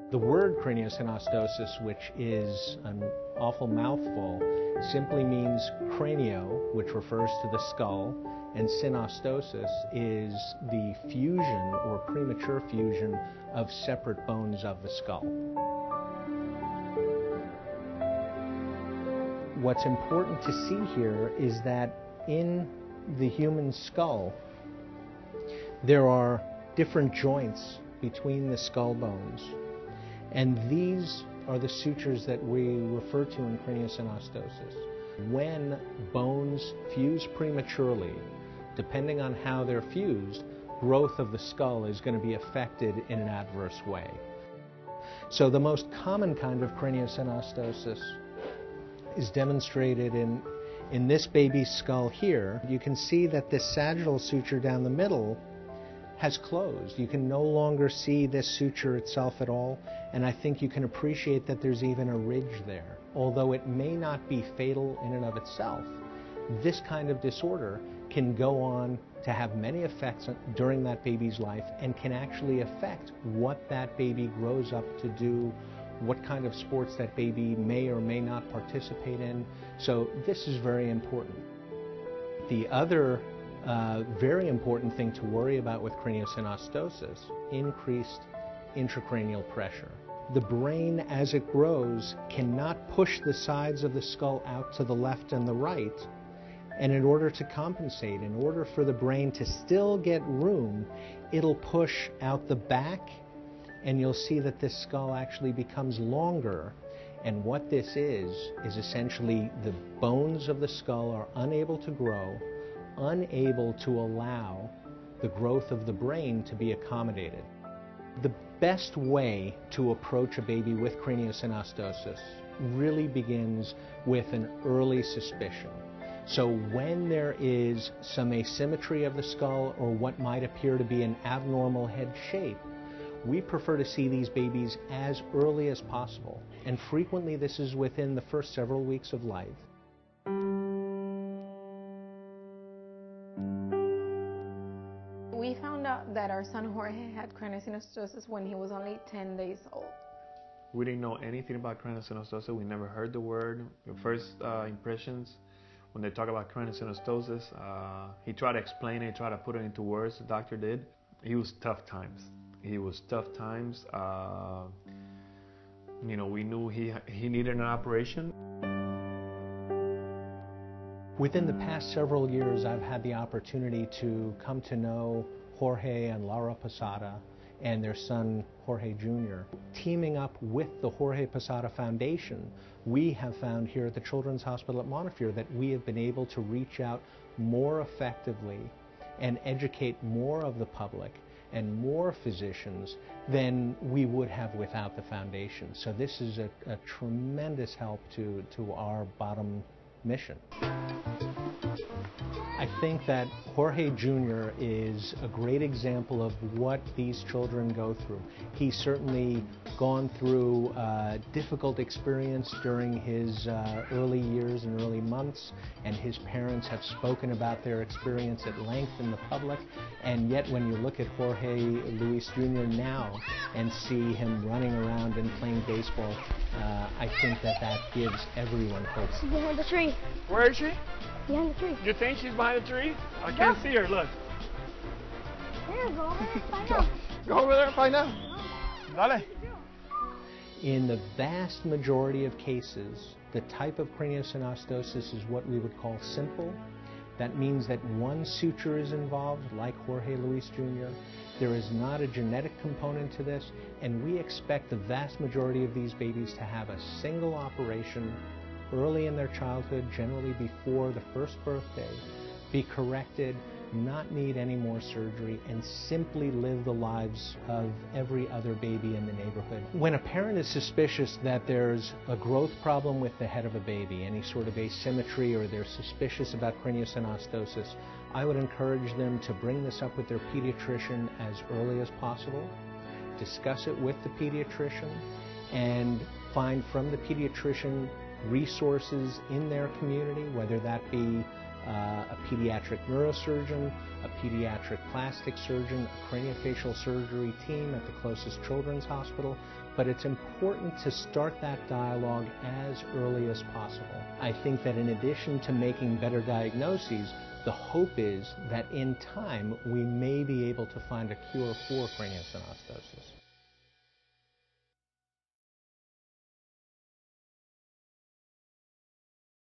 The word craniosynostosis, which is an awful mouthful, simply means cranio, which refers to the skull, and synostosis is the fusion or premature fusion of separate bones of the skull. What's important to see here is that in the human skull, there are different joints between the skull bones. And these are the sutures that we refer to in craniosynostosis. When bones fuse prematurely, depending on how they're fused, growth of the skull is going to be affected in an adverse way. So the most common kind of craniosynostosis is demonstrated in this baby's skull here. You can see that this sagittal suture down the middle has closed. You can no longer see this suture itself at all, and I think you can appreciate that there's even a ridge there. Although it may not be fatal in and of itself, this kind of disorder can go on to have many effects during that baby's life and can actually affect what that baby grows up to do, what kind of sports that baby may or may not participate in. So this is very important. The other very important thing to worry about with craniosynostosis, increased intracranial pressure. The brain, as it grows, cannot push the sides of the skull out to the left and the right, and in order to compensate, in order for the brain to still get room, it'll push out the back, and you'll see that this skull actually becomes longer. And what this is essentially the bones of the skull are unable to grow, unable to allow the growth of the brain to be accommodated. The best way to approach a baby with craniosynostosis really begins with an early suspicion. So when there is some asymmetry of the skull or what might appear to be an abnormal head shape, we prefer to see these babies as early as possible. And frequently this is within the first several weeks of life. We found out that our son Jorge had craniosynostosis when he was only 10 days old. We didn't know anything about craniosynostosis. We never heard the word. The first impressions, when they talk about craniosynostosis, he tried to explain it, tried to put it into words, the doctor did. He was tough times. He was tough times. We knew he needed an operation. Within the past several years, I've had the opportunity to come to know Jorge and Laura Posada and their son, Jorge Jr. Teaming up with the Jorge Posada Foundation, we have found here at the Children's Hospital at Montefiore that we have been able to reach out more effectively and educate more of the public and more physicians than we would have without the foundation. So this is a tremendous help to our bottom mission. I think that Jorge Jr. is a great example of what these children go through. He's certainly gone through a difficult experience during his early years and early months, and his parents have spoken about their experience at length in the public. And yet when you look at Jorge Luis Jr. now and see him running around and playing baseball, I think that gives everyone hope. She's behind the tree. Where is she? Behind the tree. You think she's behind the tree? I can't see her, look. There, go over there and find out. Go over there and find out. Dale. In the vast majority of cases, the type of craniosynostosis is what we would call simple. That means that one suture is involved, like Jorge Luis Jr. There is not a genetic component to this, and we expect the vast majority of these babies to have a single operation early in their childhood, generally before the first birthday, be corrected, not need any more surgery, and simply live the lives of every other baby in the neighborhood. When a parent is suspicious that there's a growth problem with the head of a baby, any sort of asymmetry, or they're suspicious about craniosynostosis, I would encourage them to bring this up with their pediatrician as early as possible, discuss it with the pediatrician, and find from the pediatrician resources in their community, whether that be a pediatric neurosurgeon, a pediatric plastic surgeon, a craniofacial surgery team at the closest children's hospital, but it's important to start that dialogue as early as possible. I think that in addition to making better diagnoses, the hope is that in time we may be able to find a cure for craniosynostosis.